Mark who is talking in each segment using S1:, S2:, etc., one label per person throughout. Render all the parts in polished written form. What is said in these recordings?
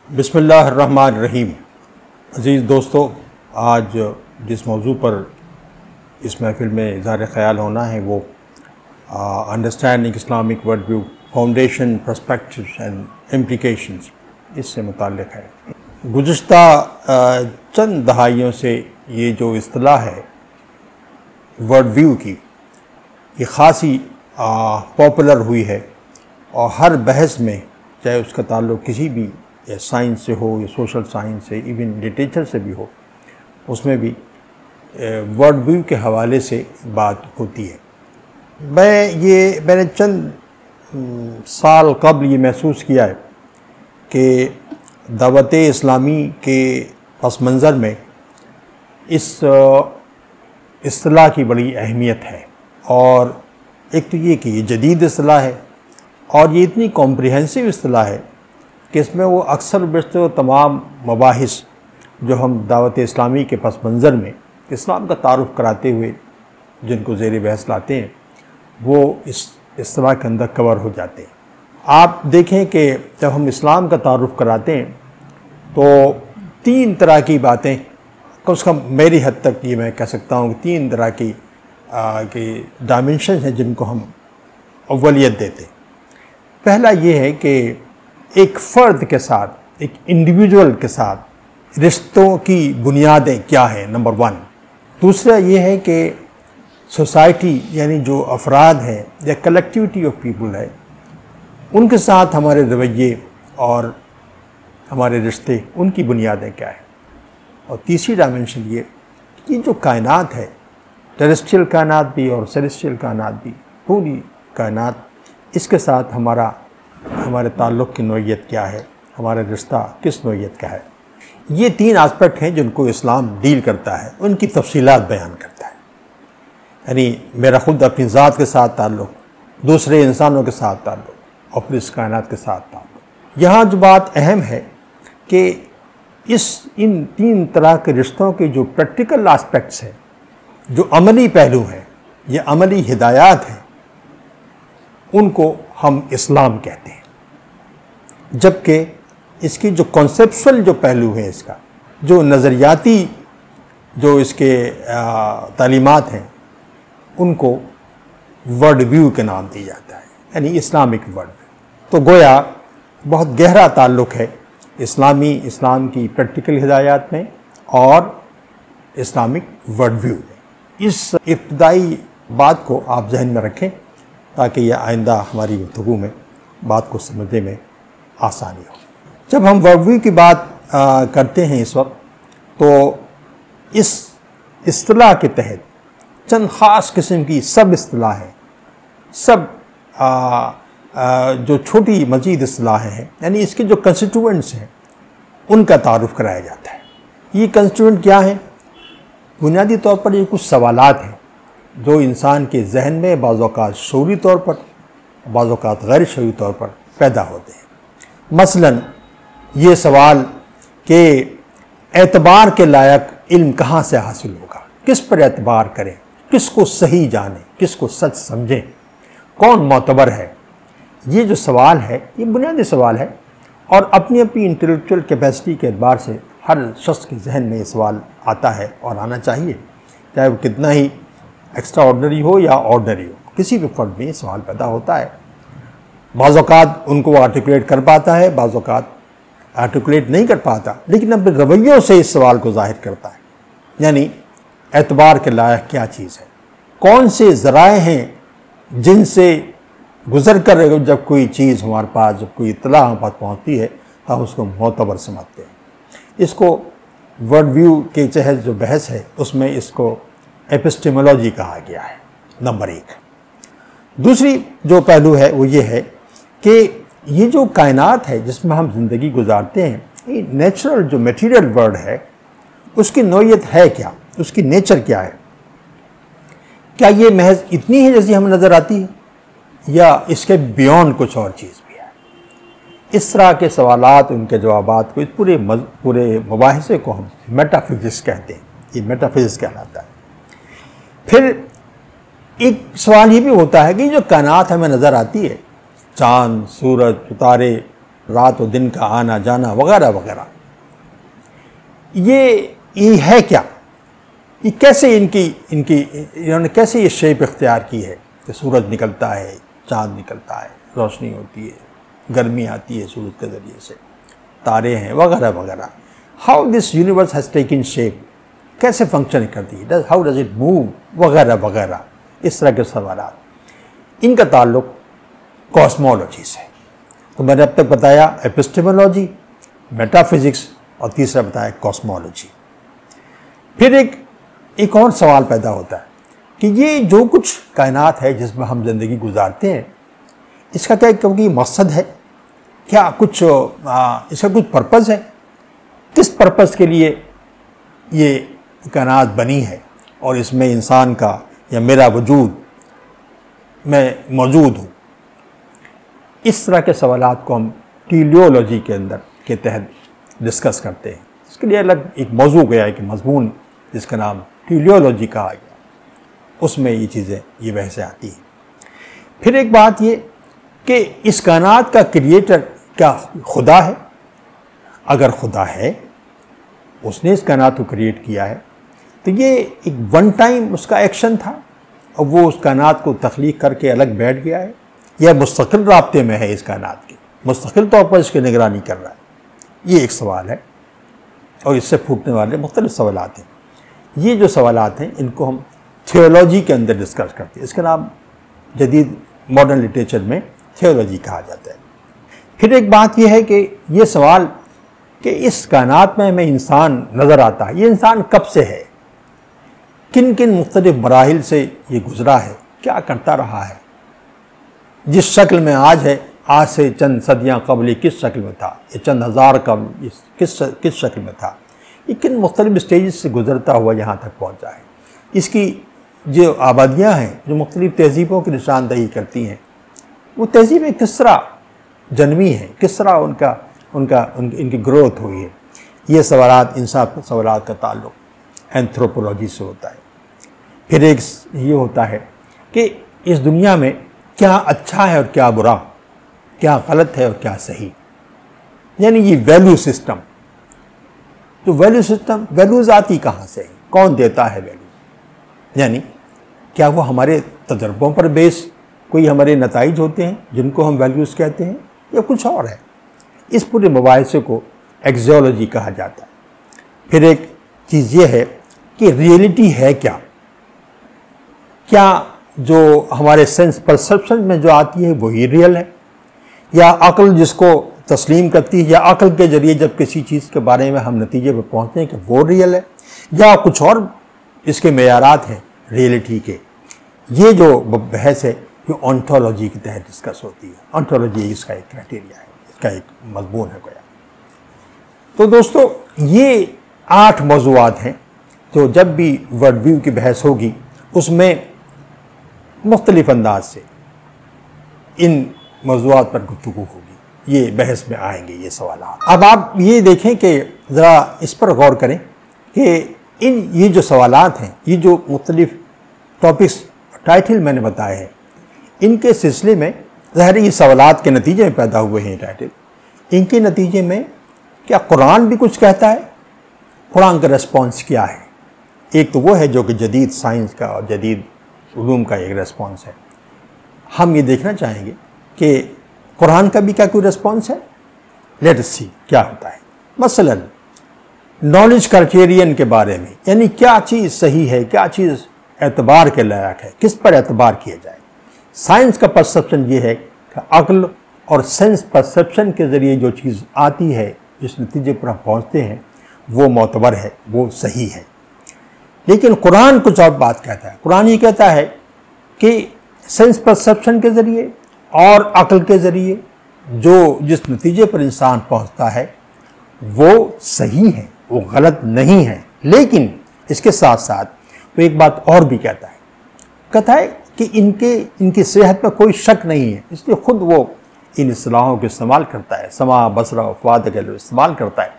S1: बिस्मिल्लाहिर्रहमानिर्रहीम। अज़ीज़ दोस्तों, आज जिस मौजू पर इस महफ़िल में इज़हार ख़याल होना है वो understanding Islamic world view, foundation, perspectives and implications, इससे मुताल्लिक़ है। गुज़िश्ता चंद दहाइयों से ये जो इस्तिलाह है वर्ल्ड व्यू की, ये ख़ासी पॉपुलर हुई है और हर बहस में, चाहे उसका ताल्लुक़ किसी भी साइंस से हो या सोशल साइंस से, इवन लिटरेचर से भी हो, उसमें भी वर्ल्ड व्यू के हवाले से बात होती है। मैंने चंद साल कबल ये महसूस किया है कि दावत इस्लामी के पस मंज़र में इस इस्तिलाह की बड़ी अहमियत है। और एक तो ये कि ये जदीद इस्तिलाह है और ये इतनी कॉम्प्रिहेंसिव इस्तिलाह है कि इसमें वो अक्सर बेशतर तमाम मबाहिस जो हम दावत इस्लामी के पस मंज़र में इस्लाम का तारुफ़ कराते हुए जिनको ज़ेर बहस लाते हैं, वो इस इस्तिलाह के अंदर कवर हो जाते हैं। आप देखें कि जब हम इस्लाम का तारुफ़ कराते हैं तो तीन तरह की बातें, कम से कम मेरी हद तक ये मैं कह सकता हूँ कि तीन तरह की डायमेंशन हैं जिनको हम अव्वलियत देते हैं। पहला ये है कि एक फ़र्द के साथ, एक इंडिविजुअल के साथ रिश्तों की बुनियादें क्या हैं, नंबर वन। दूसरा ये है कि सोसाइटी यानी जो अफराद हैं या कलेक्टिविटी ऑफ पीपल है, उनके साथ हमारे रवैये और हमारे रिश्ते, उनकी बुनियादें क्या हैं। और तीसरी डायमेंशन ये कि जो कायनात है, टेरेस्ट्रियल कायनात भी और सेलेस्टियल कायनात भी, पूरी कायनात, इसके साथ हमारे ताल्लुक़ की नौइयत क्या है, हमारा रिश्ता किस नौइयत का है। ये तीन आस्पेक्ट हैं जिनको इस्लाम डील करता है, उनकी तफसीलात बयान करता है। यानी मेरा ख़ुद अपनी ज़ात के साथ ताल्लुक़, दूसरे इंसानों के साथ ताल्लुक़ और फिर इस कायनात के साथ ताल्लुक़। यहाँ जो बात अहम है कि इन तीन तरह के रिश्तों के जो प्रैक्टिकल आस्पेक्ट्स हैं, जो अमली पहलू हैं, ये अमली हिदायत हैं, उनको हम इस्लाम कहते हैं। जबकि इसकी जो कॉन्सेप्चुअल जो पहलू है, इसका जो नज़रियाती जो इसके तालीमात हैं, उनको वर्ल्ड व्यू के नाम दिया जाता है, यानी इस्लामिक वर्ल्ड व्यू। तो गोया बहुत गहरा ताल्लुक़ है इस्लाम की प्रैक्टिकल हिदायत में और इस्लामिक वर्ल्ड व्यू में। इस इब्तदाई बात को आप जहन में रखें ताकि यह आइंदा हमारी गुफ्तगू में बात को समझने में आसानी हो। जब हम वर्ल्ड व्यू की बात करते हैं इस वक्त, तो इस इस्तिलाह के तहत चंद ख़ास किस्म की सब इस्तिलाहें, सब जो छोटी मज़ीद इस्तिलाहें हैं, यानी इसके जो कंस्टिट्यूएंट्स हैं, उनका तारुफ़ कराया जाता है। ये कंस्टिट्यूएंट क्या हैं? बुनियादी तौर पर ये कुछ सवालात हैं जो इंसान के जहन में बाज़ औक़ात शऊरी तौर पर, बाज़ औक़ात गैर शऊरी तौर पर पैदा होते हैं। मसलन ये सवाल कि एतबार के लायक इल्म कहाँ से हासिल होगा, किस पर एतबार करें, किसको सही जानें, किसको सच समझें, कौन मोतबर है। ये जो सवाल है, ये बुनियादी सवाल है और अपनी अपनी इंटेलेक्चुअल कैपेसिटी के एतबार से हर शख्स के जहन में ये सवाल आता है और आना चाहिए, चाहे वो कितना ही एक्स्ट्रा ऑर्डनरी हो या ऑर्डनरी हो, किसी भी फर्द में ये सवाल पैदा होता है। बाज़ औक़ात उनको आर्टिकुलेट कर पाता है, बाज़ औक़ात आर्टिकुलेट नहीं कर पाता, लेकिन अपने रवैयों से इस सवाल को ज़ाहिर करता है। यानी एतबार के लायक क्या चीज़ है, कौन से ज़राए हैं जिनसे गुज़र कर जब कोई चीज़ हमारे पास, जब कोई इत्तला हमारे पास पहुँचती है तो हम उसको मोतबर समझते हैं। इसको वर्ल्ड व्यू के तहत जो बहस है उसमें इसको एपिस्टेमोलॉजी कहा गया है, नंबर एक। दूसरी जो पहलू है वो ये है कि ये जो कायनात है जिसमें हम ज़िंदगी गुजारते हैं, ये नेचुरल जो मटेरियल वर्ल्ड है, उसकी नौइयत है क्या, उसकी नेचर क्या है। क्या ये महज इतनी है जैसी हमें नज़र आती है या इसके बियॉन्ड कुछ और चीज़ भी है। इस तरह के सवालात, उनके जवाबात को, इस पूरे मुबाहिसे को हम मेटाफिज़िक्स कहते हैं। ये मेटाफिज़िक्स कहलाता है। फिर एक सवाल ये भी होता है कि जो कायनात हमें नज़र आती है, चाँद, सूरज, सितारे, रात और दिन का आना जाना वगैरह वगैरह। ये है क्या, ये कैसे इन्होंने कैसे ये शेप इख्तियार की है कि सूरज निकलता है, चाँद निकलता है, रोशनी होती है, गर्मी आती है सूरज के ज़रिए से, तारे हैं वगैरह वगैरह। How this universe has taken shape, कैसे फंक्शन करती है, हाउ डज इट मूव वगैरह वगैरह। इस तरह के सवालात, इनका ताल्लुक कॉस्मोलॉजी से। तो मैंने अब तक बताया एपिस्टेमोलॉजी, मेटाफिजिक्स और तीसरा बताया कॉस्मोलॉजी। फिर एक और सवाल पैदा होता है कि ये जो कुछ कायनात है जिसमें हम ज़िंदगी गुजारते हैं, इसका क्या क्योंकि मकसद है, क्या कुछ इसका कुछ पर्पज़ है, किस पर्पज़ के लिए ये कायनात बनी है और इसमें इंसान का या मेरा वजूद, मैं मौजूद हूँ। इस तरह के सवालात को हम टीलियोलॉजी के अंदर के तहत डिस्कस करते हैं। इसके लिए अलग एक मौजू गया, एक मजमून जिसका नाम टीलियोलॉजी कहा गया, उसमें ये चीज़ें ये बहसें आती हैं। फिर एक बात ये कि इस कायनात का क्रिएटर क्या खुदा है? अगर खुदा है, उसने इस कायनात को क्रिएट किया है, तो ये एक वन टाइम उसका एक्शन था और वो उस कायनात को तख्लीक करके अलग बैठ गया है, या मुस्तकिल राब्ते में है इस कायनात के, मुस्तकिल तौर पर इसकी निगरानी कर रहा है? ये एक सवाल है और इससे फूटने वाले मुख्तलिफ सवालात हैं। ये जो सवालात हैं इनको हम थियोलॉजी के अंदर डिस्कस करते हैं। इसका नाम जदीद मॉडर्न लिटरेचर में थियोलॉजी कहा जाता है। फिर एक बात यह है कि ये सवाल कि इस कायनात में हमें इंसान नज़र आता है, ये इंसान कब से है, किन किन मुख्तलिफ मराहिल से ये गुज़रा है, क्या करता रहा है, जिस शक्ल में आज है, आज से चंद सदियाँ कबल किस शक्ल में था, ये चंद हज़ार कबल किस शक्ल में था, ये किन मुख्तलिफ स्टेज से गुज़रता हुआ यहाँ तक पहुँचा है। इसकी जो आबादियाँ हैं जो मुख्तलिफ तहज़ीबों की निशानदही करती हैं, वो तहज़ीबें किस तरह जन्मी हैं, किस तरह इनकी ग्रोथ हुई है। ये सवालात, इन सब सवालात का ताल्लुक़ एंथ्रोपोलॉजी से होता है। फिर एक ये होता है कि इस दुनिया में क्या अच्छा है और क्या बुरा, क्या गलत है और क्या सही, यानी ये वैल्यू सिस्टम। तो वैल्यू सिस्टम, वैल्यूज़ आती कहाँ से, कौन देता है वैल्यू, यानी क्या वो हमारे तजर्बों पर बेस कोई हमारे नताइज होते हैं जिनको हम वैल्यूज़ कहते हैं, या कुछ और है। इस पूरे मुबाहिसे को एक्सियोलॉजी कहा जाता है। फिर एक चीज़ ये है कि रियलिटी है क्या, क्या जो हमारे सेंस परसेप्शन में जो आती है वही रियल है, या अक्ल जिसको तस्लीम करती है, या अक्ल के ज़रिए जब किसी चीज़ के बारे में हम नतीजे पर पहुँचते हैं कि वो रियल है, या कुछ और इसके मेयारात हैं रियलिटी के। ये जो बहस है ये ऑन्टोलॉजी के तहत डिस्कस होती है। ऑन्टोलॉजी इसका एक क्राइटेरिया है, इसका एक मजमून है गोया। तो दोस्तों ये 8 मौज़ूआत हैं जो जब भी वर्ल्ड व्यू की बहस होगी उसमें मुख्तलिफ अंदाज से इन मौज़ूआत पर गुफ्तगू होगी, ये बहस में आएंगे ये सवाल। अब आप ये देखें कि ज़रा इस पर गौर करें कि ये जो सवालात हैं, ये जो मुख्तलिफ टॉपिक्स टाइटल मैंने बताए हैं, इनके सिलसिले में ज़ाहिर ये सवालात के नतीजे में पैदा हुए हैं टाइटल। इनके नतीजे में क्या कुरान भी कुछ कहता है, कुरान का रिस्पॉन्स क्या है? एक तो वो है जो कि जदीद साइंस का और जदीद उलूम का एक रिस्पॉन्स है। हम ये देखना चाहेंगे कि कुरान का भी क्या कोई रिस्पॉन्स है। लेट अस सी क्या होता है। मसलन नॉलेज क्राइटेरियन के बारे में, यानी क्या चीज़ सही है, क्या चीज़ एतबार के लायक है, किस पर एतबार किया जाए। साइंस का परसेप्शन ये है कि अक्ल और सेंस परसेप्शन के ज़रिए जो चीज़ आती है, जिस नतीजे पर हम पहुँचते हैं, वो मोतबर है, वो सही है। लेकिन कुरान कुछ और बात कहता है। कुरान ये कहता है कि सेंस परसेप्शन के ज़रिए और अक्ल के ज़रिए जो जिस नतीजे पर इंसान पहुँचता है वो सही है, वो गलत नहीं है। लेकिन इसके साथ साथ वो एक बात और भी कहता है कि इनकी सेहत में कोई शक नहीं है, इसलिए ख़ुद वो इन इस्लाहों को इस्तेमाल करता है, समा बसरा फ़ाद के लिए इस्तेमाल करता है।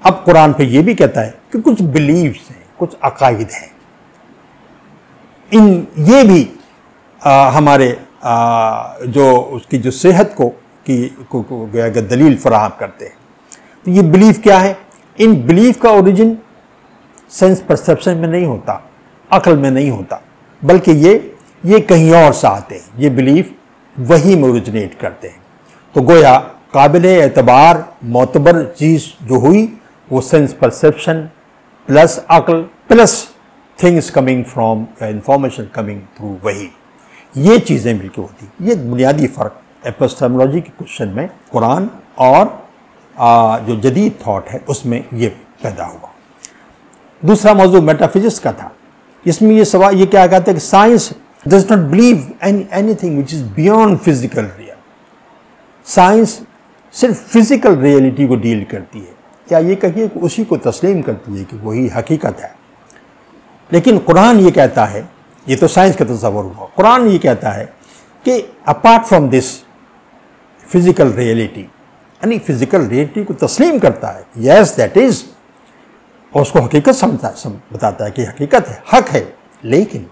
S1: अब कुरान पे ये भी कहता है कि कुछ बिलीव्स हैं, कुछ अकायद हैं, ये भी हमारे जो उसकी जो सेहत को की दलील फराहम करते हैं। तो ये बिलीफ क्या है? इन बिलीफ का ओरिजिन सेंस परसेप्शन में नहीं होता, अक्ल में नहीं होता, बल्कि ये कहीं और से आते हैं। ये बिलीफ वही में ओरिजिनेट करते हैं। तो गोया काबिल एतबार मोतबर चीज़ जो हुई वो सेंस परसेप्शन प्लस अक्ल plus things coming from information coming through वही, ये चीज़ें मिलकर होती। ये बुनियादी फ़र्क एपिस्टेमोलॉजी के क्वेश्चन में कुरान और जो जदीद थॉट है उसमें ये पैदा हुआ। दूसरा मौजू मेटाफिजिक्स का था। इसमें ये सवाल ये क्या कहते हैं कि science does not believe anything which is beyond physical real. Science सिर्फ फिजिकल रियलिटी को डील करती है, या ये कहिए कि उसी को तस्लीम करती है कि वही हकीकत है। लेकिन कुरान ये कहता है, ये तो साइंस का तस्वर हुआ, कुरान ये कहता है कि apart from this physical reality, यानी फिजिकल रियलिटी को तस्लीम करता है, यस दैट इज, और उसको हकीकत बताता है कि हकीकत है, हक है, लेकिन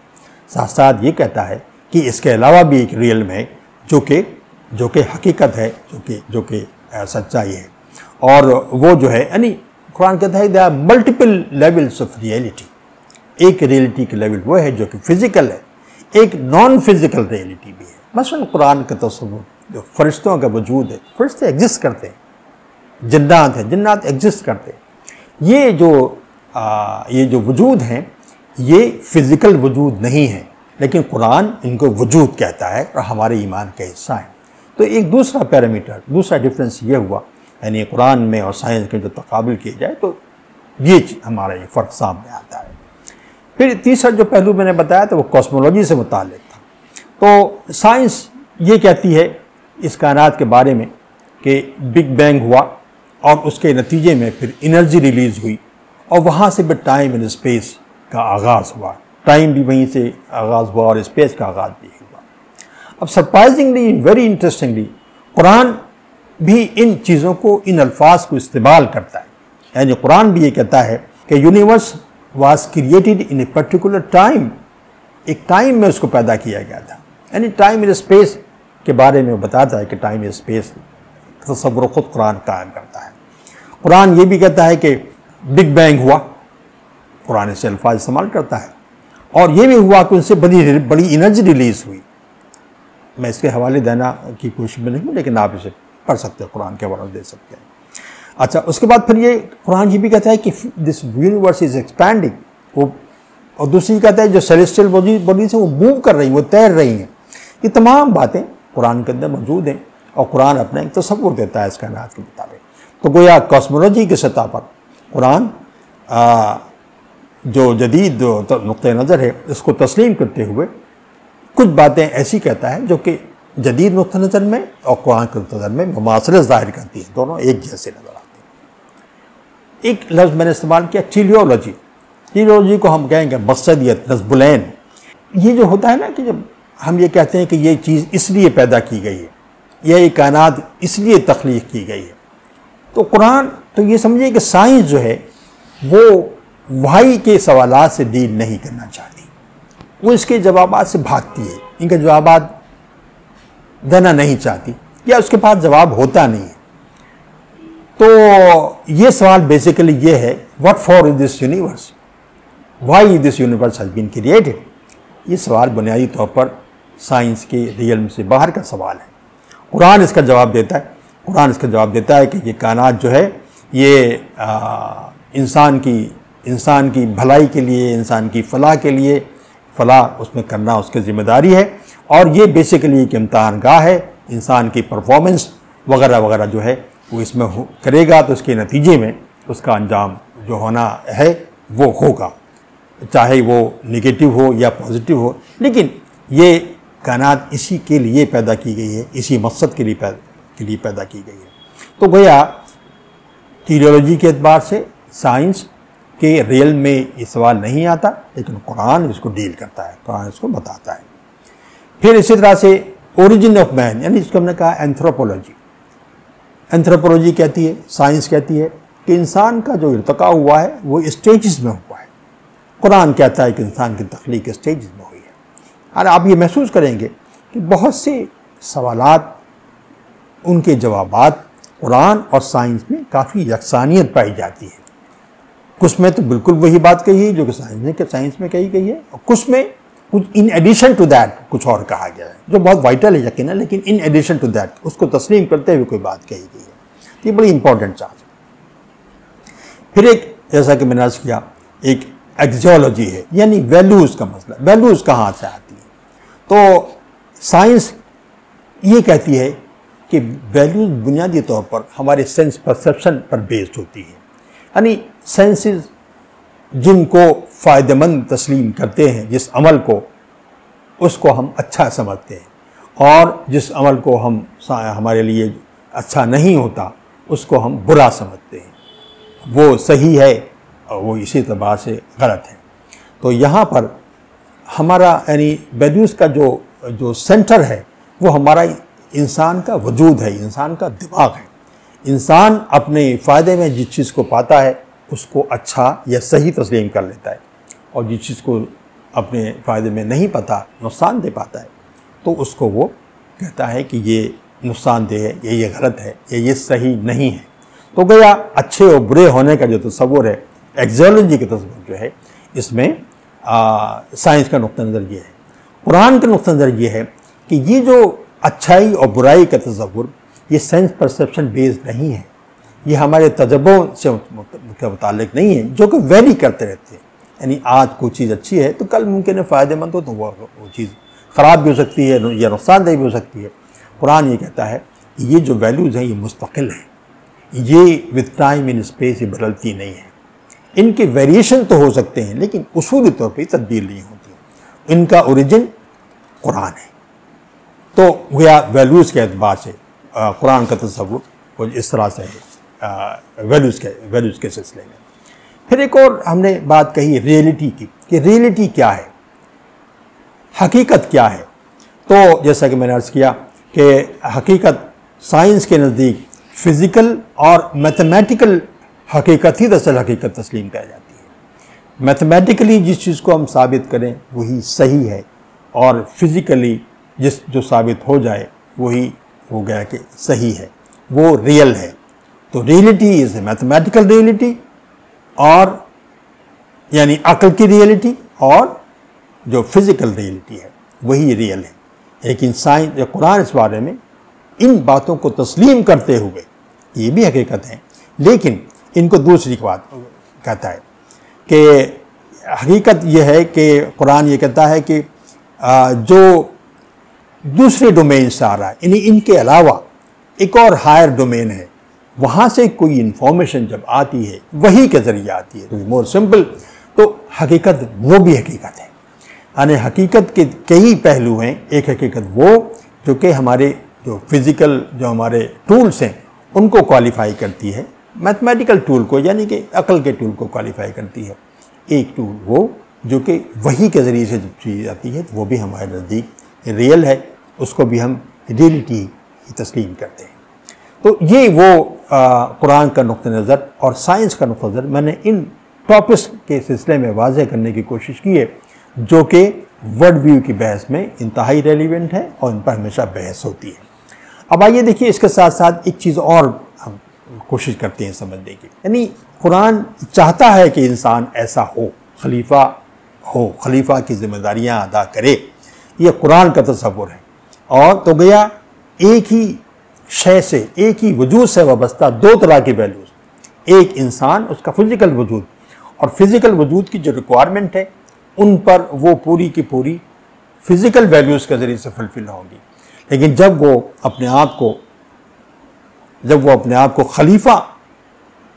S1: साथ साथ ये कहता है कि इसके अलावा भी एक रियल में जो कि हकीकत है, जो कि सच्चाई है। और वो जो है, यानी कुरान कहता है there are multiple levels of reality. एक रियलिटी के लेवल वो है जो कि फिजिकल है, एक नॉन फिजिकल रियलिटी भी है। मसलन कुरान का तस्वुर जो फरिश्तों का वजूद है, फरिश्ते एग्जिस्ट करते हैं, जिन्नात हैं, जिन्नात एग्जिस्ट करते हैं। ये जो वजूद हैं ये फिजिकल वजूद नहीं है, लेकिन कुरान इनको वजूद कहता है और हमारे ईमान का हिस्सा है। तो एक दूसरा पैरामीटर, दूसरा डिफरेंस ये हुआ, यानी कुरान में और साइंस के जो तकाबुल किए जाए तो ये हमारा ये फ़र्क सामने आता है। फिर तीसरा जो पहलू मैंने बताया था वो कॉस्मोलॉजी से मुताल्लिक़ था। तो साइंस ये कहती है इस कायनात के बारे में कि बिग बैंग हुआ और उसके नतीजे में फिर एनर्जी रिलीज़ हुई और वहाँ से भी टाइम एंड स्पेस का आगाज़ हुआ, टाइम भी वहीं से आगाज़ हुआ और स्पेस का आगाज़ भी हुआ। अब सरप्राइजिंगली, वेरी इंटरेस्टिंगली, कुरान भी इन चीज़ों को, इन अल्फाज को इस्तेमाल करता है। यानी कुरान भी ये कहता है कि universe was created in a particular time, एक टाइम में उसको पैदा किया गया था। यानी टाइम एंड स्पेस के बारे में वो बताता है कि टाइम एंड स्पेस तस्वुर खुद कुरान कायम करता है। कुरान ये भी कहता है कि बिग बैंग हुआ, कुरान से अल्फाज इस्तेमाल करता है, और ये भी हुआ कि उनसे बड़ी एनर्जी रिलीज़ हुई। मैं इसके हवाले देना की कोशिश में नहीं हूँ, लेकिन आप इसे पढ़ सकते हैं, कुरान के हवाले दे सकते हैं। अच्छा, उसके बाद फिर ये कुरान ये भी कहता है कि दिस यूनिवर्स इज एक्सपैंडिंग, वो, और दूसरी कहता है जो सेलेस्टियल बॉडीज हैं वो मूव कर रही हैं, वो तैर रही हैं। ये तमाम बातें कुरान के अंदर मौजूद हैं और कुरान अपना एक तस्वुर देता है इस कायनात के मुताबिक। तो गोया कॉस्मोलॉजी की सतह पर कुरान जो जदीद नुक्ते नज़र है इसको तस्लीम करते हुए कुछ बातें ऐसी कहता है जो कि जदीद नुक्ते नज़र में और कुरान के नुक्ते नज़र में मुमासलत ज़ाहिर करती है, दोनों एक जैसे नज़र आते हैं। एक लफ्ज़ मैंने इस्तेमाल किया टीलियोलॉजी। टीलियोलॉजी को हम कहेंगे मक़सदियत, नज़्बुलैन। ये जो होता है ना कि जब हम ये कहते हैं कि ये चीज़ इसलिए पैदा की गई है, या ये कायनात इसलिए तख्लीक़ की गई है, तो कुरान तो ये समझिए कि साइंस जो है वो वही के सवालात से डील नहीं करना चाहती, वो इसके जवाबात से भागती है, इनके जवाबात देना नहीं चाहती, या उसके पास जवाब होता नहीं है। तो ये सवाल बेसिकली ये है, what for is this universe, why this universe has been created. ये सवाल बुनियादी तौर पर साइंस के रियल्म से बाहर का सवाल है। कुरान इसका जवाब देता है। कुरान इसका जवाब देता है कि ये कायनात जो है ये इंसान की भलाई के लिए, इंसान की फलाह के लिए, फलाह उसमें करना उसकी ज़िम्मेदारी है, और ये बेसिकली एक इम्तहान गाह है। इंसान की परफॉर्मेंस वगैरह वगैरह जो है वो इसमें करेगा तो उसके नतीजे में उसका अंजाम जो होना है वो होगा, चाहे वो नेगेटिव हो या पॉजिटिव हो। लेकिन ये कायनात इसी के लिए पैदा की गई है, इसी मकसद के लिए पैदा की गई है। तो गोया टीलियोलॉजी के एतबार से साइंस के रियल में ये सवाल नहीं आता, लेकिन कुरान इसको डील करता है, कुरान इसको बताता है। फिर इसी तरह से ओरिजिन ऑफ मैन, यानी इसको हमने कहा एंथ्रोपोलॉजी। एंथ्रोपोलॉजी कहती है, साइंस कहती है कि इंसान का जो इर्तिका हुआ है वो स्टेजेस में हुआ है। कुरान कहता है कि इंसान की तख्लीक स्टेजेस में हुई है। और आप ये महसूस करेंगे कि बहुत से सवालात उनके जवाबात कुरान और साइंस में काफ़ी यकसानियत पाई जाती है। कुछ में तो बिल्कुल वही बात कही है जो कि साइंस में कही गई है, और कुछ में कुछ इन एडिशन टू दैट कुछ और कहा गया है जो बहुत वाइटल है यकीन है, लेकिन इन एडिशन टू दैट उसको तस्लीम करते हुए कोई बात कही गई है। ये बड़ी इंपॉर्टेंट चार्ज है। फिर एक, जैसा कि मैंने अर्ज किया, एक एक्जियोलॉजी है, यानी वैल्यूज़ का मसला। वैल्यूज़ कहाँ से आती है? तो साइंस ये कहती है कि वैल्यूज़ बुनियादी तौर पर हमारे सेंस परसेप्शन पर बेस्ड होती है, यानी सेंसेस जिनको फ़ायदेमंद तस्लीम करते हैं, जिस अमल को, उसको हम अच्छा समझते हैं, और जिस अमल को हमारे लिए अच्छा नहीं होता उसको हम बुरा समझते हैं, वो सही है और वो इसी तरह से गलत है। तो यहाँ पर हमारा यानी वैल्यूज़ का जो सेंटर है वो हमारा इंसान का वजूद है, इंसान का दिमाग है। इंसान अपने फ़ायदे में जिस चीज़ को पाता है उसको अच्छा या सही तस्लीम कर लेता है, और जिस चीज़ को अपने फ़ायदे में नहीं पाता, नुकसान दे पाता है, तो उसको वो कहता है कि ये नुकसानदेह है, ये गलत है, ये सही नहीं है। तो गया अच्छे और बुरे होने का जो तस्वुर है, एक्जियोलॉजी का तस्वुर जो है, इसमें साइंस का नुक्ता नज़र ये है। कुरान का नुक्ता नज़र ये है कि ये जो अच्छाई और बुराई का तस्वुर, ये सेंस परसेप्शन बेस्ड नहीं है, ये हमारे तजर्बों से मुतालिक नहीं है, जो कि वेरी करते रहते हैं। यानी आज कोई चीज़ अच्छी है तो कल मुमकिन है फ़ायदेमंद हो, तो वो चीज़ ख़राब भी हो सकती है या नुकसानदेह भी हो सकती है। कुरान ये कहता है कि ये जो वैल्यूज़ हैं ये मुस्तकिल हैं, ये विद टाइम इन स्पेस ये बदलती नहीं है। इनके वेरिएशन तो हो सकते हैं लेकिन उसूली तौर पर तब्दील नहीं होती। इनका ओरिजिन कुरान है। तो गोया वैल्यूज़ के एतबार से कुरान का तस्वुर कुछ इस तरह से है वैल्यूज़ के सिलसिले में। फिर एक और हमने बात कही रियलिटी की, कि रियलिटी क्या है, हकीकत क्या है। तो जैसा कि मैंने अर्ज़ किया कि हकीकत साइंस के नज़दीक फ़िज़िकल और मैथमेटिकल हकीकत ही दरअसल हकीकत तस्लीम की जाती है। मैथमेटिकली जिस चीज़ को हम साबित करें वही सही है, और फिज़िकली जो साबित हो जाए वही हो गया कि सही है, वो रियल है। तो रियलिटी इज़ मैथमेटिकल रियलिटी, और यानी अक्ल की रियलिटी, और जो फिज़िकल रियलिटी है वही रियल है। लेकिन साइंस या कुरान इस बारे में इन बातों को तस्लीम करते हुए, ये भी हकीकत है, लेकिन इनको दूसरी बात कहता है कि हकीकत यह है कि कुरान ये कहता है कि जो दूसरे डोमेन से आ रहा है, यानी इनके अलावा एक और हायर डोमेन है, वहाँ से कोई इन्फॉर्मेशन जब आती है वही के ज़रिए आती है, तो मोर सिंपल, तो हकीकत वो भी हकीकत है। यानी हकीकत के कई पहलू हैं। एक हकीकत वो जो कि हमारे जो फिज़िकल जो हमारे टूल्स हैं उनको क्वालिफाई करती है, मैथमेटिकल टूल को यानी कि अक्ल के टूल को क्वालिफाई करती है। एक टूल वो जो कि वही के ज़रिए से जब चीज़ आती है तो वो भी हमारे नज़दीक रियल है, उसको भी हम रियलिटी ही तस्लीम करते हैं। तो ये वो कुरान का नुक्ता नज़र और साइंस का नुक्ता नज़र मैंने इन टॉपिक्स के सिलसिले में वाज़ेह करने की कोशिश की है, जो कि वर्ल्ड व्यू की बहस में इंतहाई रेलिवेंट है और इन पर हमेशा बहस होती है। अब आइए देखिए, इसके साथ साथ एक चीज़ और हम कोशिश करते हैं समझने की, यानी कुरान चाहता है कि इंसान ऐसा हो, खलीफा की जिम्मेदारियां अदा करे, यह कुरान का तस्वुर है। और तो गया एक ही शय से, एक ही वजूद से वाबस्ता दो तरह की वैल्यूज़, एक इंसान उसका फिज़िकल वजूद, और फिज़िकल वजूद की जो रिक्वायरमेंट है उन पर वो पूरी की पूरी फिज़िकल वैल्यूज़ के ज़रिए से फुलफिल होंगी। लेकिन जब वो अपने आप को खलीफा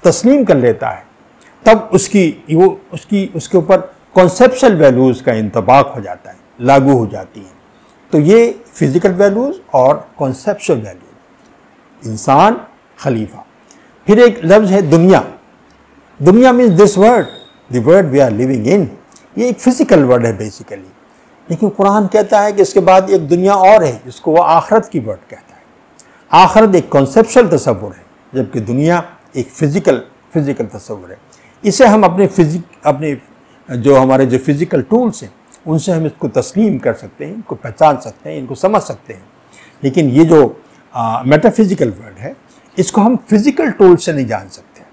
S1: तस्लीम कर लेता है तब उसके ऊपर कॉन्सेप्शुअल वैल्यूज़ का इंतबाक हो जाता है, लागू हो जाती हैं। तो ये फिज़िकल वैल्यूज़ और कॉन्सेप्शुअल वैल्यूज़, इंसान, खलीफा। फिर एक लफ्ज़ है दुनिया। दुनिया means this word, the word we are living in. ये एक फिज़िकल वर्ड है बेसिकली, लेकिन कुरान कहता है कि इसके बाद एक दुनिया और है जिसको वो आखरत की वर्ड कहता है। आखरत एक कॉन्सेप्शुअल तस्वुर है, जबकि दुनिया एक फिज़िकल तस्वुर है। इसे हम अपने जो हमारे जो फिज़िकल टूल्स हैं उनसे हम इसको तस्लीम कर सकते हैं, इनको पहचान सकते हैं, इनको समझ सकते हैं। लेकिन ये जो मेटाफिजिकल वर्ल्ड है, इसको हम फिजिकल टूल से नहीं जान सकते।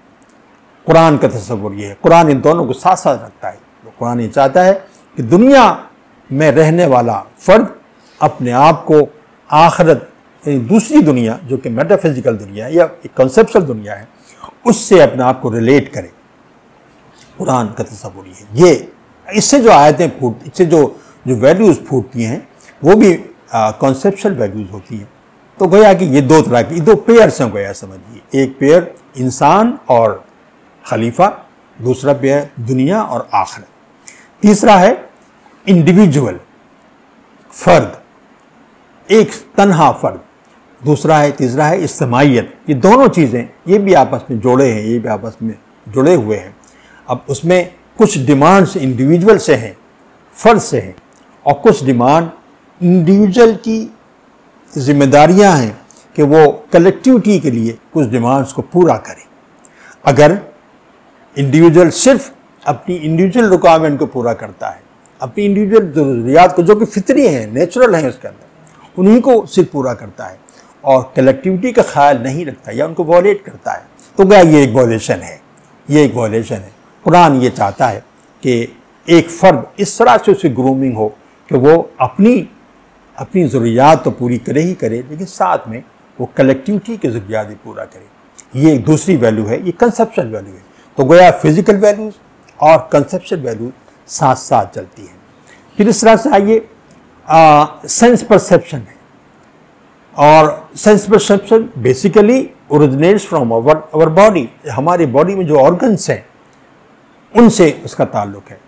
S1: कुरान का तस्वुर ये है, कुरान इन दोनों को साथ साथ रखता है। तो कुरान ये चाहता है कि दुनिया में रहने वाला फर्द अपने आप को आखिरत, दूसरी दुनिया जो कि मेटाफिजिकल दुनिया है या एक कॉन्सेप्चुअल दुनिया है, उससे अपने आप को रिलेट करे। कुरान का तस्वुर ये इससे जो आयतें इससे जो वैल्यूज़ फूटती हैं वो भी कॉन्सेप्चुअल वैल्यूज़ होती हैं। तो गोया कि ये दो तरह की, दो पेयर्स हैं गोया समझिए। एक पेयर इंसान और खलीफा, दूसरा पेयर दुनिया और आखिरत, तीसरा है इंडिविजुअल फर्द, एक तन्हा फर्द, दूसरा है, तीसरा है इज्तिमाइयत। ये दोनों चीज़ें ये भी आपस में जोड़े हैं, ये भी आपस में जुड़े हुए हैं। अब उसमें कुछ डिमांड्स इंडिविजुअल से हैं, फर्द से हैं, और कुछ डिमांड इंडिविजुअल की जिम्मेदारियां हैं कि वो कलेक्टिविटी के लिए कुछ डिमांड्स को पूरा करे। अगर इंडिविजुअल सिर्फ अपनी इंडिविजुअल रिक्वायरमेंट को पूरा करता है, अपनी इंडिविजुअल ज़रूरियात को जो कि फितरी हैं, नेचुरल हैं उसके अंदर, उन्हीं को सिर्फ पूरा करता है और कलेक्टिविटी का ख्याल नहीं रखता या उनको वॉलेट करता है, तो क्या ये एक वॉलेशन है, ये एक वॉलेशन है। कुरान ये चाहता है कि एक फ़र्द इस तरह से उसकी ग्रूमिंग हो कि वो अपनी ज़रूरियात तो पूरी करे ही करे, लेकिन साथ में वो कलेक्टिविटी की ज़रूरियात भी पूरा करे। ये एक दूसरी वैल्यू है, ये कंसेप्चुअल वैल्यू है। तो गोया फिजिकल वैल्यूज़ और कंसेप्चुअल वैल्यूज साथ साथ चलती हैं। फिर इस तरह से आइए सेंस परसेप्शन है, और sense perception basically originates from our body. हमारी बॉडी में जो ऑर्गन्स हैं उनसे उसका ताल्लुक है,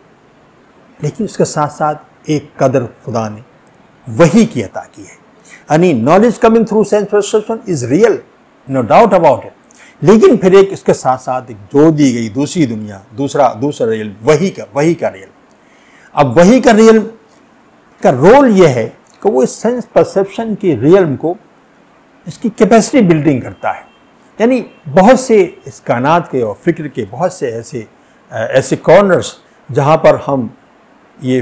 S1: लेकिन उसके साथ साथ एक कदर खुदा ने वही की अता की है। यानी knowledge coming through sense perception is real, no doubt about it, लेकिन फिर एक इसके साथ साथ एक जो दी गई दूसरी दुनिया, दूसरा रियल, वही का रियल। अब वही का रियल का रोल यह है कि वो इस सेंस परसेप्शन के रियल को, इसकी कैपेसिटी बिल्डिंग करता है। यानी बहुत से इस कायनात के और फिक्र के बहुत से ऐसे कॉर्नर्स जहाँ पर हम ये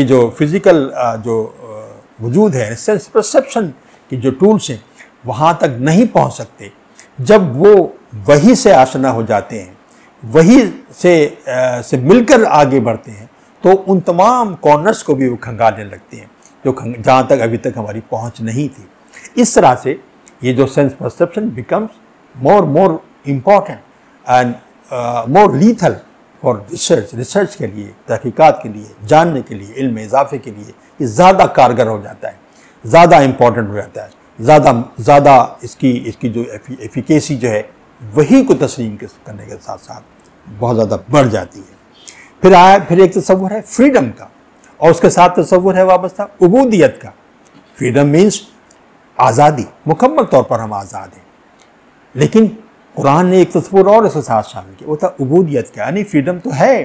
S1: जो फिज़िकल जो वजूद है, सेंस परसेप्शन की जो टूल्स हैं, वहाँ तक नहीं पहुँच सकते। जब वो वही से आशना हो जाते हैं, वही से मिलकर आगे बढ़ते हैं, तो उन तमाम कॉर्नर्स को भी वो खंगालने लगते हैं जो जहाँ तक अभी तक हमारी पहुँच नहीं थी। इस तरह से ये जो sense perception becomes more important and more lethal for research के लिए, तहकीकात के लिए, जानने के लिए, इल्म इजाफे के लिए ये ज़्यादा कारगर हो जाता है, ज़्यादा इम्पॉर्टेंट हो जाता है, ज़्यादा इसकी जो एफिकेसी जो है वही को तस्लीम करने के साथ साथ बहुत ज़्यादा बढ़ जाती है। फिर एक तस्वुर है फ्रीडम का, और उसके साथ तस्वुर है वाबस्ता उबूदियत का। फ्रीडम मीन्स आज़ादी, मुकम्मल तौर पर हम आज़ाद हैं, लेकिन कुरान ने एक तस्वुर और इसके साथ शामिल किया, वो था उबूदियत का। यानी फ्रीडम तो है,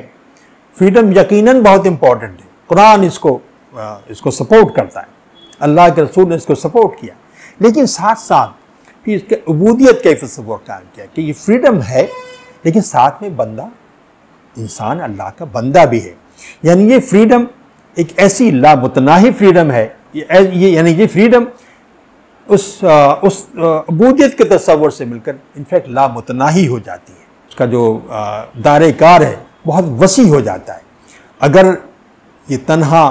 S1: फ्रीडम यकीनन बहुत इंपॉर्टेंट है, कुरान इसको सपोर्ट करता है, अल्लाह के रसूल ने इसको सपोर्ट किया, लेकिन साथ साथ फिर इसके उबूदियत का तस्वुर कायम किया कि ये फ्रीडम है, लेकिन साथ में बंदा, इंसान अल्लाह का बंदा भी है। यानी ये फ्रीडम एक ऐसी लामुतनाही फ्रीडम है, यानी ये फ्रीडम उस उबूदियत के तस्वुर से मिलकर इनफैक्ट लामुतनाही हो जाती है। उसका जो दायरे कार है बहुत वसी हो जाता है। अगर ये तन्हा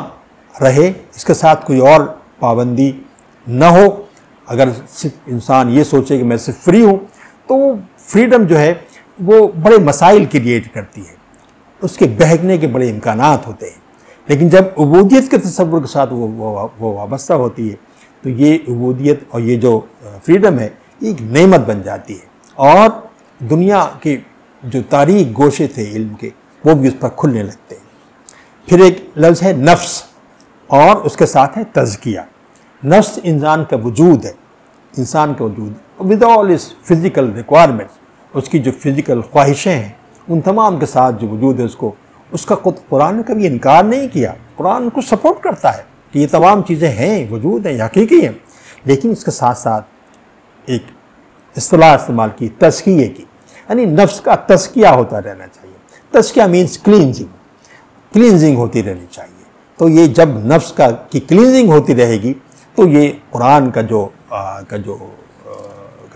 S1: रहे, इसके साथ कोई और पाबंदी न हो, अगर सिर्फ इंसान ये सोचे कि मैं सिर्फ फ्री हूँ, तो फ्रीडम जो है वो बड़े मसाइल क्रिएट करती है, उसके बहकने के बड़े इम्कानात होते हैं। लेकिन जब उबूदियत के तस्वुर के साथ वो वाबस्ता होती है, तो ये उबूदियत और ये जो फ्रीडम है एक नेमत बन जाती है, और दुनिया के जो तारीक गोशे थे इल्म के वो भी उस पर खुलने लगते हैं। फिर एक लफ्ज़ है नफ्स, और उसके साथ है तज़किया। नफ्स इंसान का वजूद है, इंसान का वजूद विद ऑल इस फिज़िकल रिक्वायरमेंट्स, उसकी जो फिज़िकल ख्वाहिशें हैं उन तमाम के साथ जो वजूद है उसका कुरान ने कभी इनकार नहीं किया। कुरान को सपोर्ट करता है कि ये तमाम चीज़ें हैं, वजूद हैं, हकीकी हैं, लेकिन इसके साथ साथ एक इस्तिलाह इस्तेमाल की तज़किये की, यानी नफ्स का तज़किया होता रहना चाहिए। तज़किया मीन्स क्लींजिंग होती रहनी चाहिए। तो ये जब नफ्स की क्लींजिंग होती रहेगी, तो ये कुरान का जो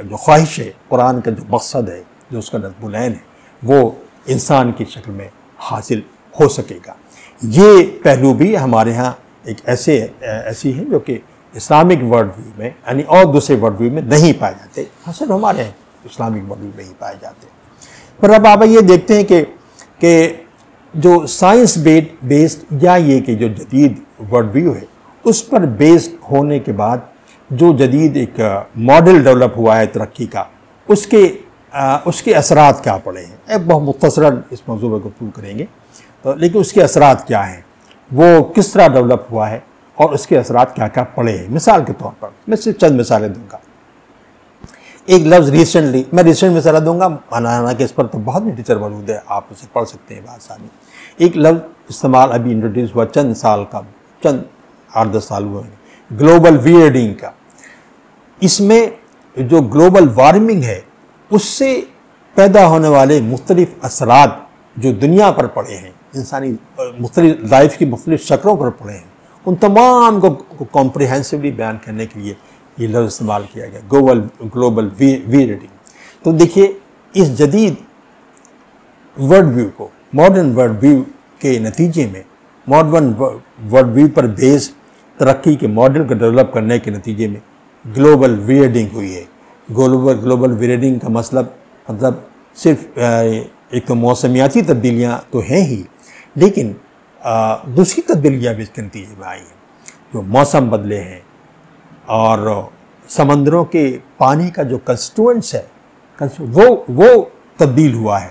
S1: जो ख्वाहिश है, कुरान का जो मकसद है, जो उसका नज़्मुल-ऐन है, वो इंसान की शक्ल में हासिल हो सकेगा। ये पहलू भी हमारे यहाँ एक ऐसी है जो कि इस्लामिक वर्ल्ड व्यू में यानी और दूसरे वर्ल्ड व्यू में नहीं पाए जाते, सिर्फ हमारे यहाँ इस्लामिक वर्ल्ड व्यू में ही पाए जाते। पर अब आप ये देखते हैं कि जो साइंस बेस्ड या ये कि जो जदीद वर्ल्ड व्यू है उस पर बेस्ड होने के बाद जो जदीद एक मॉडल डेवलप हुआ है तरक्की का, उसके असरात क्या पड़े हैं। एक बहुत मुख्तसरन इस मौजू पर गुफ्तगू करेंगे, तो लेकिन उसके असरात क्या हैं, वो किस तरह डेवलप हुआ है और उसके असरात क्या क्या पड़े हैं। मिसाल के तौर पर मैं सिर्फ चंद मिसालें दूंगा। एक लफ्ज़ रिसेंटली, मैं रिसेंट मिसाल दूंगा, माना कि इस पर तो बहुत लिटरेचर मौजूद है, आप उसे पढ़ सकते हैं आसानी। एक लफ्ज़ इस्तेमाल अभी इंट्रोड्यूस हुआ चंद 8-10 साल हुए हैं, ग्लोबल वार्मिंग का। इसमें जो ग्लोबल वार्मिंग है उससे पैदा होने वाले मुख्तलिफ असरात जो दुनिया पर पड़े हैं, इंसानी मुख्तलिफ लाइफ की मुख्तलिफ शक्लों पर पड़े हैं, उन तमाम को कॉम्प्रिहेंसिवली बयान करने के लिए ये लफ्ज़ इस्तेमाल किया गया, ग्लोबल वार्मिंग। तो देखिए, इस जदीद वर्ल्ड व्यू को, मॉडर्न वर्ल्ड व्यू के नतीजे में, मॉडर्न वर्ल्ड व्यू पर बेस्ड तरक्की के मॉडल को डेवलप करने के नतीजे में ग्लोबल वार्मिंग हुई है। ग्लोबल वार्मिंग का मतलब सिर्फ एक तो मौसमियाती तब्दीलियाँ तो हैं ही, लेकिन दूसरी तब्दीलियाँ भी इसके नतीजे में आई हैं। जो मौसम बदले हैं और समंदरों के पानी का जो कंस्टिट्यूएंट्स है वो तब्दील हुआ है।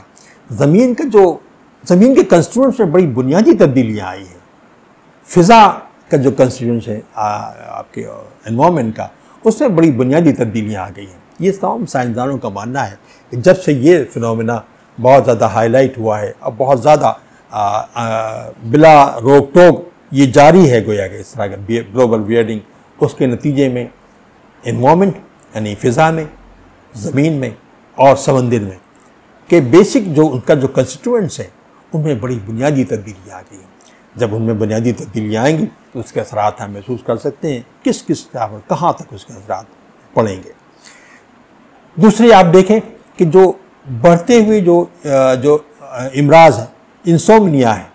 S1: ज़मीन के कंस्टिट्यूएंट्स में बड़ी बुनियादी तब्दीलियाँ आई हैं। फ़िज़ा का जो कंस्टिट्यूएंट्स है आपके एनवायरनमेंट का, उसमें बड़ी बुनियादी तब्दीलियाँ आ गई हैं। ये तमाम साइंसदानों का मानना है कि जब से ये फिनोमेना बहुत ज़्यादा हाईलाइट हुआ है और बहुत ज़्यादा बिला रोक टोक ये जारी है, गोया कि इस तरह का ग्लोबल वार्मिंग, उसके नतीजे में एनवायरनमेंट यानी फ़िज़ा में, ज़मीन में और समंदर में के बेसिक जो उनका जो कंस्टिट्यूएंट्स हैं उनमें बड़ी बुनियादी तब्दीलियाँ आ गई हैं। जब उनमें बुनियादी तब्दीलियाँ आएंगी तो उसके असरात हम महसूस कर सकते हैं किस किस जगह पर कहाँ तक उसके असरात पड़ेंगे। दूसरी आप देखें कि जो बढ़ते हुए जो इमराज है, इंसोम्निया है,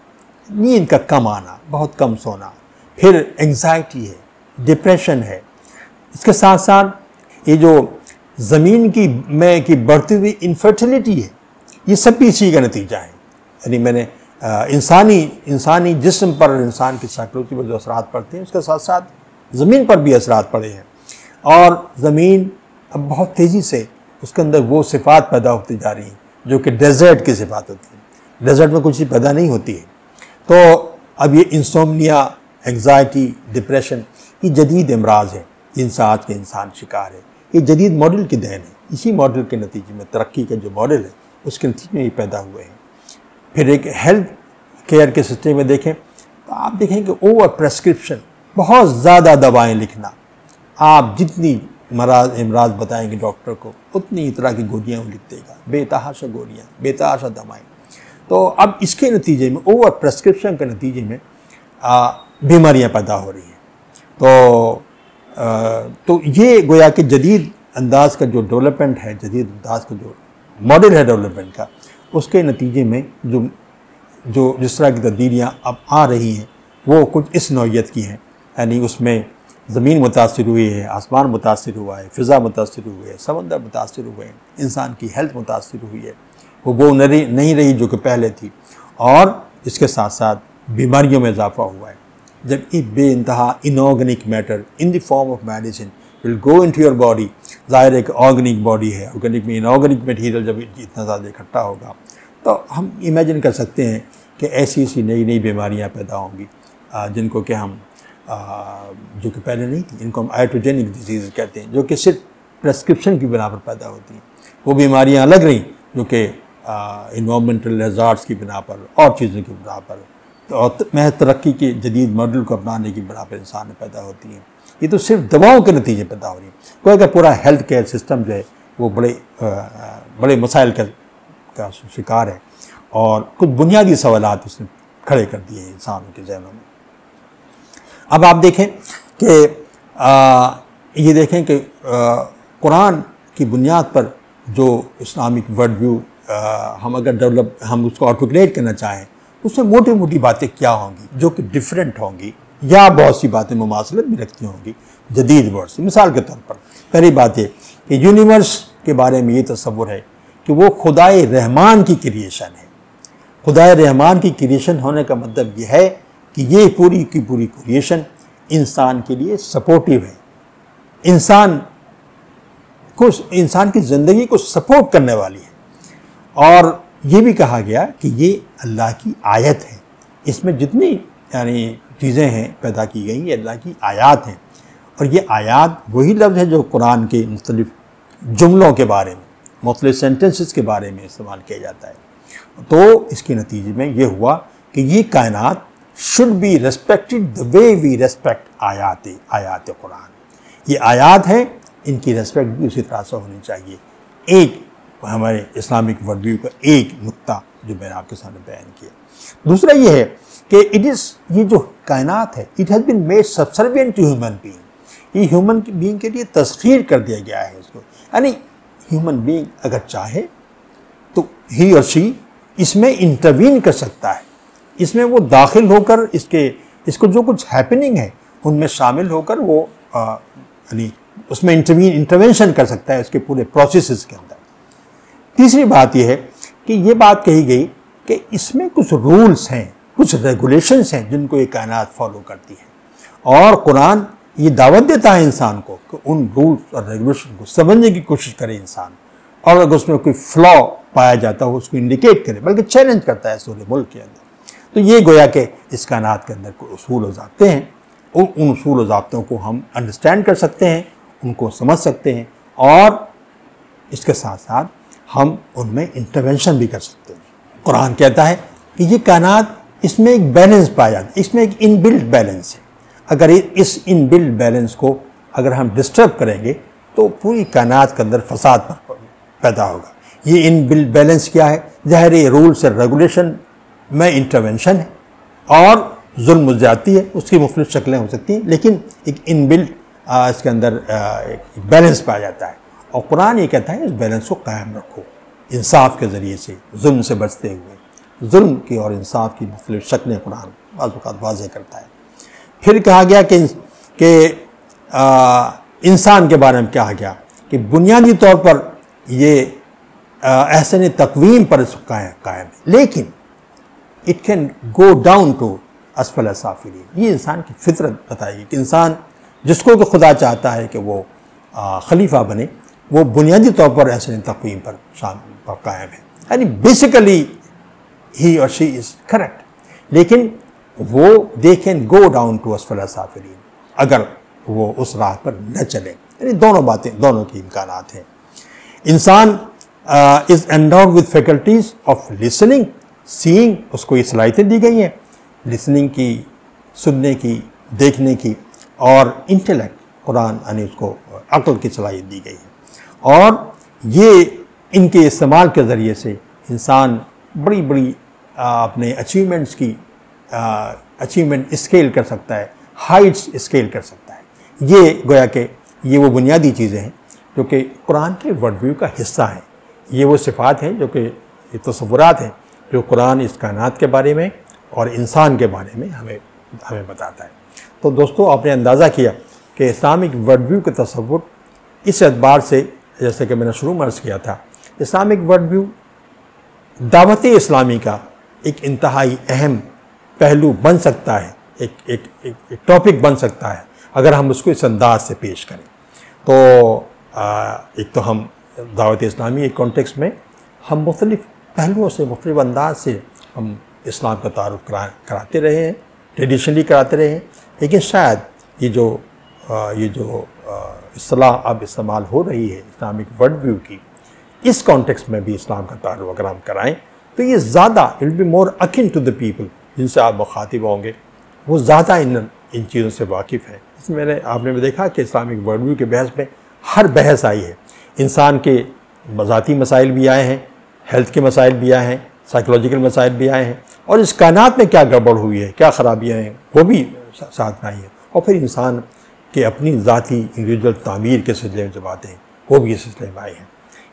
S1: नींद का कम आना, बहुत कम सोना, फिर एंग्जाइटी है, डिप्रेशन है, इसके साथ साथ ये जो ज़मीन की बढ़ती हुई इनफर्टिलिटी है, ये सब भी इसी का नतीजा है। यानी मैंने इंसानी जिस्म पर, इंसान की साइकोलॉजी पर जो असरात पड़ते हैं, उसके साथ साथ ज़मीन पर भी असरात पड़े हैं। और ज़मीन अब बहुत तेज़ी से उसके अंदर वो सिफ़ात पैदा होती जा रही हैं जो कि डेजर्ट की सिफ़ात होती है। डेजर्ट में कुछ चीज़ पैदा नहीं होती है। तो अब ये इंसोम्निया, एंग्जाइटी, डिप्रेशन, ये जदीद अमराज है जिनसे आज के इंसान शिकार है। ये जदीद मॉडल की देन है। इसी मॉडल के नतीजे में, तरक्की का जो मॉडल है उसके नतीजे में ये पैदा हुए हैं। फिर एक हेल्थ केयर के सिस्टम में देखें तो आप देखें कि ओवर प्रेस्क्रिप्शन, बहुत ज़्यादा दवाएं लिखना, आप जितनी इमराज बताएंगे डॉक्टर को उतनी ही तरह की गोलियाँ लिख देगा, बेतहाशा गोलियाँ, बेतहाशा दवाएँ। तो अब इसके नतीजे में, ओवर प्रेस्क्रिप्शन के नतीजे में बीमारियाँ पैदा हो रही हैं। तो ये गोया कि जदीद अंदाज का जो डेवलपमेंट है, जदीद अंदाज का जो मॉडल है डेवलपमेंट का, उसके नतीजे में जो जिस तरह की तब्दीलियाँ अब आ रही हैं वो कुछ इस नौइयत की हैं। यानी उसमें ज़मीन मुतासिर हुई है, आसमान मुतासिर हुआ है, फ़िज़ा मुतासिर हुई है, समंदर मुतासिर हुए हैं, इंसान की हेल्थ मुतासिर हुई है, वो नहीं रही जो कि पहले थी। और इसके साथ साथ बीमारियों में इजाफा हुआ है। जब एक बेइंतहा inorganic matter in the form of medicine will go into your body, ज़ाहिर एक ऑर्गेनिक बॉडी है, ऑर्गेनिक में इनऑर्गेनिक मटीरियल जब इतना ज़्यादा इकट्ठा होगा तो हम इमेजिन कर सकते हैं कि ऐसी नई बीमारियां पैदा होंगी जिनको कि हम जो कि पहले नहीं थी, इनको हम आइट्रोजेनिक डिजीज़ कहते हैं, जो कि सिर्फ प्रेस्क्रिप्शन की बिना पर पैदा होती हैं। वो बीमारियां अलग रहीं जो कि इन्वायरमेंटल हैज़ार्ड्स की बिना पर और चीज़ों की बिना पर, तो महज तरक्की के जदीद मॉडल को अपनाने की बिना पर इंसान में पैदा होती हैं। ये तो सिर्फ दवाओं के नतीजे पैदा हो रही है। कोई का पूरा हेल्थ केयर सिस्टम जो है वो बड़े मसाइल का शिकार है और कुछ बुनियादी सवालात उसने खड़े कर दिए हैं इंसानों के ज़हनों में। अब आप देखें कि ये देखें कि कुरान की बुनियाद पर जो इस्लामिक वर्ल्ड व्यू हम अगर हम उसको आर्टिकुलेट करना चाहें, उसमें मोटी मोटी बातें क्या होंगी जो कि डिफरेंट होंगी, या बहुत सी बातें मुमासलत भी रखती होंगी जदीद वर्ड से। मिसाल के तौर पर पहली बात ये कि यूनिवर्स के बारे में ये तस्वुर है कि वो खुदाए रहमान की क्रिएशन है। खुदाए रहमान की क्रिएशन होने का मतलब ये है कि ये पूरी की पूरी क्रिएशन इंसान के लिए सपोर्टिव है, इंसान की ज़िंदगी को सपोर्ट करने वाली है। और ये भी कहा गया कि ये अल्लाह की आयत है। इसमें जितनी यानी चीज़ें हैं पैदा की गई, ये अल्लाह की आयात हैं। और ये आयात वही लफ्ज़ है जो कुरान के मुख्तलिफ जुमलों के बारे में, मुख्तलिफ सेंटेंसेस के बारे में इस्तेमाल किया जाता है। तो इसके नतीजे में ये हुआ कि ये कायनात should be respected the way we respect आयात कुरान। ये आयात है, इनकी रेस्पेक्ट भी उसी तरह से होनी चाहिए। एक हमारे इस्लामिक वर्ल्ड व्यू का एक नुक्ता जो मैंने आपके सामने बयान किया। दूसरा ये है कि ये जो कायनात है, it has been made subservient to human being. ये ह्यूमन बीइंग के लिए तस्खीर कर दिया गया है इसको। यानी ह्यूमन बीइंग अगर चाहे तो ही और शी इसमें इंटरवीन कर सकता है, इसमें वो दाखिल होकर इसको जो कुछ हैपनिंग है उनमें शामिल होकर वो यानी उसमें इंटरवेंशन कर सकता है उसके पूरे प्रोसेसेस के अंदर। तीसरी बात यह है कि ये बात कही गई कि इसमें कुछ रूल्स हैं, कुछ रेगुलेशंस हैं जिनको ये कायनात फॉलो करती है। और कुरान ये दावत देता है इंसान को कि उन रूल्स और रेगुलेशन को समझने की कोशिश करे इंसान, और अगर उसमें कोई फ्लॉ पाया जाता हो उसको इंडिकेट करे, बल्कि चैलेंज करता है सूरे मुल्क के अंदर। तो ये गोया कि इस कायनात के अंदर कोई उसूल व ज़ाब्ते हैं, उन उसूल व ज़ाब्तों को हम अंडरस्टैंड कर सकते हैं, उनको समझ सकते हैं, और इसके साथ साथ हम उनमें इंटरवेंशन भी कर सकते हैं। कुरान कहता है कि ये कायनात, इसमें एक बैलेंस पाया जाता है, इसमें एक इनबिल्ट बैलेंस है। अगर इस इनबिल्ट बैलेंस को अगर हम डिस्टर्ब करेंगे तो पूरी कायनात के अंदर फसाद पैदा होगा। ये इनबिल्ट बैलेंस क्या है? ज़ाहिर है रूल्स और रेगुलेशन में इंटरवेंशन है, और जुल्म ज़्यादती है, उसकी मुख्तलिफ शक्लें हो सकती हैं, लेकिन एक इनबिल्ट इसके अंदर एक बैलेंस पाया जाता है। और कुरान ये कहता है इस बैलेंस को कायम रखो इंसाफ के ज़रिए से, जुल्म से बचते हुए। जुल्म की और इंसाफ की मुख्तलिफ शक्लें कुरान बाज़ औक़ात वाज़ेह करता है। फिर कहा गया कि इंसान के बारे में कहा गया कि बुनियादी तौर पर ये एहसन तक़वीम पर कायम है, लेकिन it can go down to असफल साफिलीन। ये इंसान की फितरत बताएगी कि इंसान जिसको कि खुदा चाहता है कि वो खलीफा बने, वो बुनियादी तौर पर एहसन तक़वीम पर कायम है। यानी बेसिकली ही और शी इज़ करेक्ट, लेकिन वो they can go down to असफल साफिलीन अगर वो उस राह पर न चले। यानी दोनों बातें, दोनों की इम्कानात हैं। इंसान is endowed with faculties of listening, seeing, उसको ये सलाहियतें दी गई हैं लिसनिंग की, सुनने की, देखने की, और इंटेलेक्ट, कुरान यानी उसको अक्ल की सलाहियत दी गई है। और ये इनके इस्तेमाल के ज़रिए से इंसान बड़ी बड़ी अपने अचीवमेंट्स की अचीवमेंट स्केल कर सकता है, हाइट्स स्केल कर सकता है। ये गोया कि ये वो बुनियादी चीज़ें हैं जो कि कुरान के वर्ल्ड व्यू का हिस्सा हैं। ये वो सिफ़ात हैं जो कि ये तसव्वुरात हैं जो कुरान इस कायनात के बारे में और इंसान के बारे में हमें बताता है। तो दोस्तों, आपने अंदाज़ा किया कि इस्लामिक वर्ल्ड व्यू के तसव्वुर इस एतबार से, जैसे कि मैंने शुरू में अर्ज़ किया था, Islamic world view Dawat Islami का एक इंतहाई अहम पहलू बन सकता है, एक टॉपिक बन सकता है अगर हम उसको इस अंदाज से पेश करें। तो एक तो हम दावत इस्लामी एक कॉन्टेक्स्ट में हम मुख्तलिफ़ पहलुओं से, मुख्तलिफ़ अंदाज से हम इस्लाम का तारुफ कराते रहे हैं, ट्रेडिशनली कराते रहे हैं, लेकिन शायद ये जो इस्तिलाह अब इस्तेमाल हो रही है इस्लामिक वर्ल्ड व्यू की, इस कॉन्टेक्स्ट में भी इस्लाम का तारुफ अगर हम कराएँ तो ये ज़्यादा, it will be more akin to the people जिनसे आप मुखातिब होंगे, वो ज़्यादा इन चीज़ों से वाकिफ़ हैं। इसमें आपने भी देखा कि इस्लामिक वर्ल्ड व्यू के बहस में हर बहस आई है। इंसान के ज़ाती मसाइल भी आए हैं, हेल्थ के मसाइल भी आए हैं, साइकोलॉजिकल मसाइल भी आए हैं, और इस कायनात में क्या गड़बड़ हुई है, क्या ख़राबियाँ हैं, वो भी साथ में आई हैं। और फिर इंसान के अपनी ज़ाती इंडिविजुअल तामीर के सिलसिले में जो बातें हैं वो भी इस सिलसिले में आए हैं।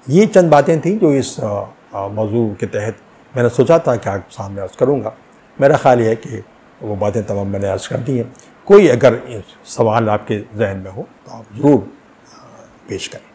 S1: ये चंद बातें थी जो इस मौजू के तहत मैंने सोचा था कि आपके सामने अर्ज़ करूँगा। मेरा ख्याल है कि वो बातें तमाम मैंने अर्ज़ कर दी हैं। कोई अगर सवाल आपके जहन में हो तो आप ज़रूर पेश करें।